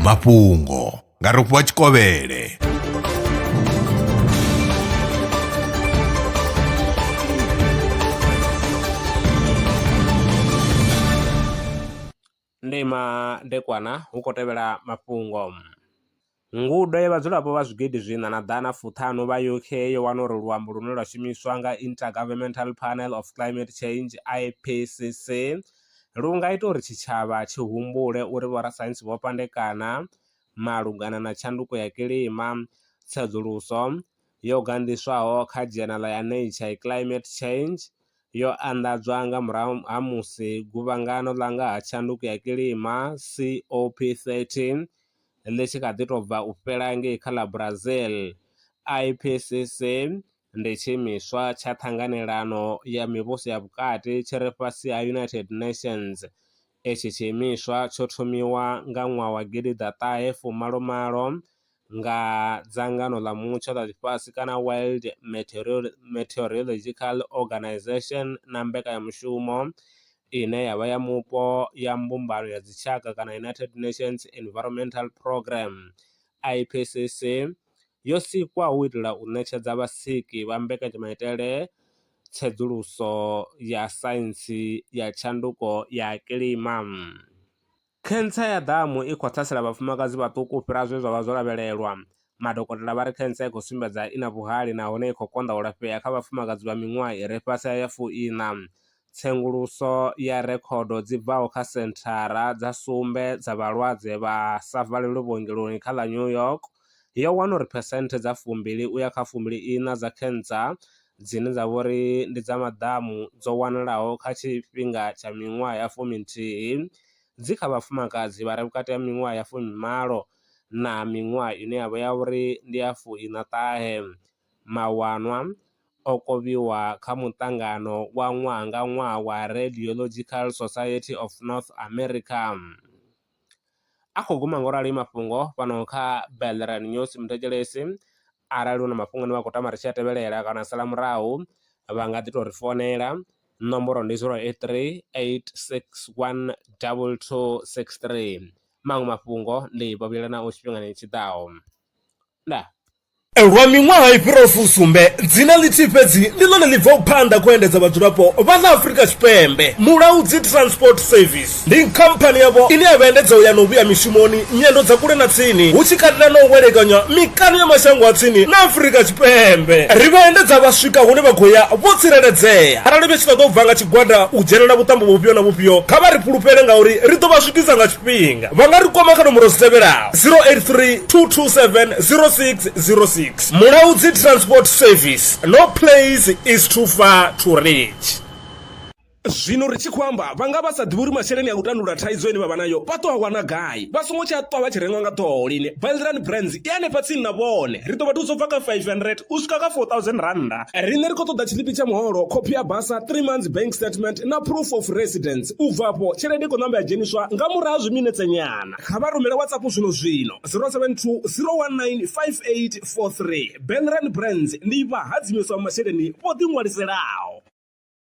mafhungo nga Rofhiwa Tshikovhele. Ndima ndekwana hu khou tevhela mafhungo. Ngudo ye vhadzulapo vha zwigidi zwiṋa na ḓana fuṱhanu vha UK yo wana uri luambo lune lwa shumiswa nga Intergovernmental Panel of Climate Change IPCC lu nga ita uri tshitshavha tshi humbule uri vhorasaintsi vho pandekana malugana na tshanduko ya kilima. Tsedzuluso yo gandiswaho kha dzhenala ya Nature Climate Change yo anḓadzwa nga murahu ha musi guvhangano ḽa nga ha tshanduko ya kilima COP13 ḽi tshi kha ḓi tou bva u fhela ngei kha ḽa Brazil. IPCC ndi tshiimiswa tsha ṱhanganelano ya mivhuso ya vhukati tshi re fhasi ha United Nations. Etshi tshiimiswa tsho thomiwa nga ṅwaha wa 1980 nga dzangano ḽa mutsho ḽa ḽifhasi kana World Meteorological Organization na mbekanyamushumo ine yavha ya mupo ya mbumbano ya dzitshaka kana United Nations Environmental Program. IPCC yo sikwa u itela u ṋetshedza vhasiki vha mbekanyamaitele tsedzuluso ya saintsi ya tshanduko ya kilima. Khentsa ya ḓamu i khou ṱhasela vhafumakadzi vhaṱuku u fhira zwe zwa vha zwo lavhelelwa. Madokotela vha ri khentsa i khou sumbedza i na vhuhali nahone i khou konḓa u lafhea kha vhafumakadzi vha miṅwaha i re fhasi ya 40. Tsenguluso ya rekhodo dzi bvaho kha senthara dza sumbe dza vhalwadze vha sa valelwi vhuongeloni kha ḽa New York yo wana uri phesenthe dza 2 uya kha 4 dza khentsa dzine dza vhori ndi dza maḓamu dzo wanalaho kha tshifhinga tsha miṅwaha ya 11 dzi kha vhafumakadzi vha re vhukati ha miṅwaha ya 18 na miṅwaha ine yavha ya uri ndi ya 49. Mawanwa o kovhiwa kha muṱangano wa ṅwaha nga ṅwaha wa Radiological Society of North America. A khou guma ngorali mafhungo fhano kha Belran News muthetshelesi. Arali hu na mafhungo ane vha khou tama ri tshi a tevhelela kana sala murahu vha nga ḓi tou ri fonela. Nomboro ndi 083 861 2263. Maṅwe mafhungo ndi vhavhila na u tshifhingani tshiḓaho. Nda lwa miṅwaha i fhiraho fusumbe dzina ḽithihi fhedzi ndi ḽone ḽi bvaho phanḓa khou endedza vhadzulapo vha ḽa Afrika Tshipembe. Mulaudzi Transport Service ndi khamphani yavho ine ya vha endedza u ya na u vhuya mishumoni nyendo dza kule na tsini hu tshi katela na u welekanya mikano ya mashango a tsini na Afrika Tshipembe. Ri vha endedza vha swika hune vha khou ya vho tsireledzea. Arali vha tshi ṱoḓa u bva nga tshigwada u dzhenela vhuṱambo vhufhio na vhufhio kha vha ri fhulufhele ngauri ri ḓo vha swikisa nga tshifhinga. Vha nga ri kwama kha nomboro dzi tevhelaho 083 227 0606. Mulaudzi Transport Service, no place is too far to reach. Zwino ri tshi khou amba vhanga vha sa ḓivhi uri masheleni a u tandulula thaidzo ine vha vha nayo vha ṱo a wana gai vha songo tsha ṱwa vha tshi renga nga ṱhoho lini. Belran Brands i hanefha tsini na vhone ri ḓo vha thusa u bva kha 500 u swika kha 4000 randa. Riṋe ri khou ṱoḓa tshiḽipi tsha muholo, khophi ya basa, 3 months bank statement na proof of residence. U bvapo tshelede i khou ṋamba ya dzheniswa nga murahu ha zwiminetse nyana. Kha vha rumele WhatsApp zwino 072 019 5843. Belran Brands ndi vha hadzimiswa masheleni vho ḓi ṅwaliselaho.